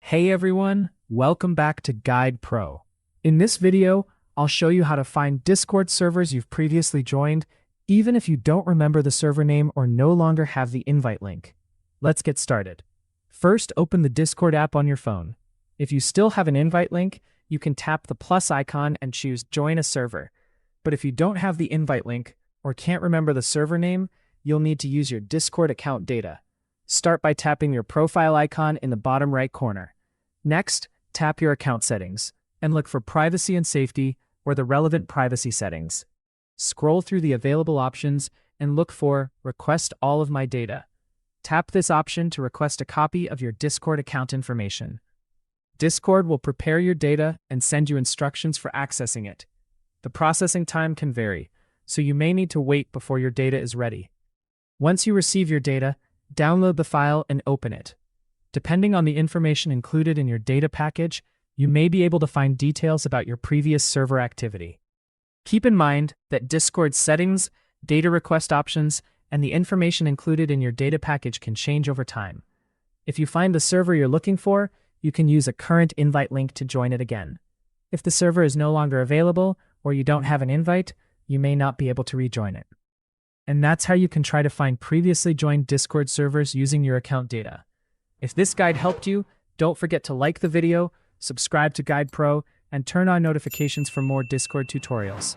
Hey everyone, welcome back to Guide Pro. In this video, I'll show you how to find Discord servers you've previously joined, even if you don't remember the server name or no longer have the invite link. Let's get started. First, open the Discord app on your phone. If you still have an invite link, you can tap the plus icon and choose Join a Server. But if you don't have the invite link or can't remember the server name, you'll need to use your Discord account data. Start by tapping your profile icon in the bottom right corner. Next, tap your account settings and look for Privacy and Safety or the relevant privacy settings. Scroll through the available options and look for Request All of My Data. Tap this option to request a copy of your Discord account information. Discord will prepare your data and send you instructions for accessing it. The processing time can vary, so you may need to wait before your data is ready. Once you receive your data, download the file and open it. Depending on the information included in your data package, you may be able to find details about your previous server activity. Keep in mind that Discord settings, data request options, and the information included in your data package can change over time. If you find the server you're looking for, you can use a current invite link to join it again. If the server is no longer available or you don't have an invite, you may not be able to rejoin it. And that's how you can try to find previously joined Discord servers using your account data. If this guide helped you, don't forget to like the video, subscribe to Guide Pro, and turn on notifications for more Discord tutorials.